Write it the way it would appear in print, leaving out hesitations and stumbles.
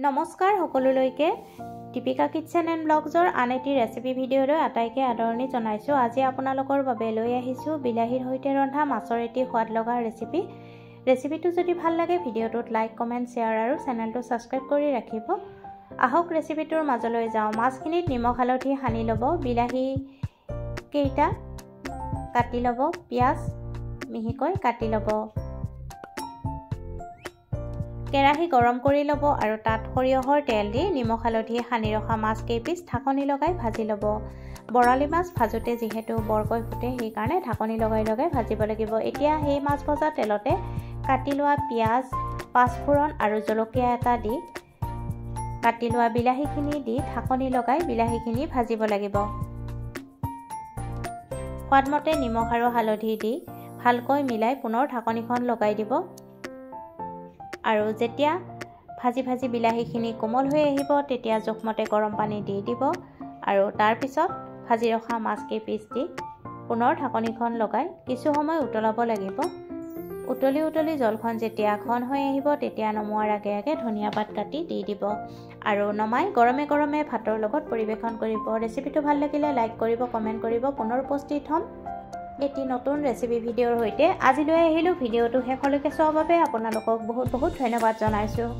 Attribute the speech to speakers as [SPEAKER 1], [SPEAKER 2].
[SPEAKER 1] নমস্কাৰ সকলোলৈকে Deepika kitchen and ব্লগছৰ আন এটি ৰেচিপি ভিডিঅ'লৈ আটাইকে আদৰণি জনাইছোঁ। আজি আপোনালোকৰ বাবে লৈ আহিছোঁ বিলাহীৰ সৈতে ৰন্ধা মাছৰ এটি সোৱাদ লগা ৰেচিপি। ৰেচিপিটো যদি ভাল লাগে ভিডিঅ'টোত লাইক, কমেণ্ট, শ্বেয়াৰ আৰু চেনেলটো ছাবস্ক্ৰাইব কৰি ৰাখিব। আহক ৰেচিপিটোৰ মাজলৈ যাওঁ। মাছখিনিত নিমখ হালধি সানি ল'ব, বিলাহী কেইটা কাটি ল'ব, পিঁয়াজ মিহিকৈ কাটি ল'ব। কেৰাহী গৰম কৰি ল'ব আৰু তাত সৰিয়হৰ তেল দি নিমখ হালধি সানি ৰখা মাছ কেইপিচ ঢাকনি লগাই ভাজি ল'ব। বৰালি মাছ ভাজোতে যিহেতু বৰকৈ ফুটে সেইকাৰণে ঢাকনি লগাই ভাজিব লাগিব। এতিয়া সেই মাছ ভজা তেলতে কাটি লোৱা পিঁয়াজ, পাঁচফোৰণ আৰু জলকীয়া এটা দি কাটি লোৱা বিলাহীখিনি দি ঢাকনি লগাই বিলাহীখিনি ভাজিব লাগিব। সোৱাদমতে নিমখ আৰু হালধি দি ভালকৈ মিলাই পুনৰ ঢাকনিখন লগাই দিব। আৰু যেতিয়া ভাজি বিলাহীখিনি কোমল হৈ আহিব তেতিয়া জোখমতে গৰম পানী দি দিব আৰু তাৰ পিছত ভাজি ৰখা মাছ কেইপিচ দি পুনৰ ঢাকনিখন লগাই কিছু সময় উতলাব লাগিব। উতলি জলখন যেতিয়া ঘন হৈ আহিব তেতিয়া নমোৱাৰ আগে ধনিয়া পাত কাটি দি দিব আৰু নমাই গৰমে গৰমে ভাতৰ লগত পৰিৱেশন কৰিব। ৰেচিপিটো ভাল লাগিলে লাইক কৰিব, কমেণ্ট কৰিব। পুনৰ উপস্থিত হ'ম এটি নতুন ৰেচিপি ভিডিঅ'ৰ সৈতে। আজি লৈ আহিলোঁ ভিডিঅ'টো শেষলৈকে চোৱাৰ বাবে আপোনালোকক বহুত ধন্যবাদ জনাইছোঁ।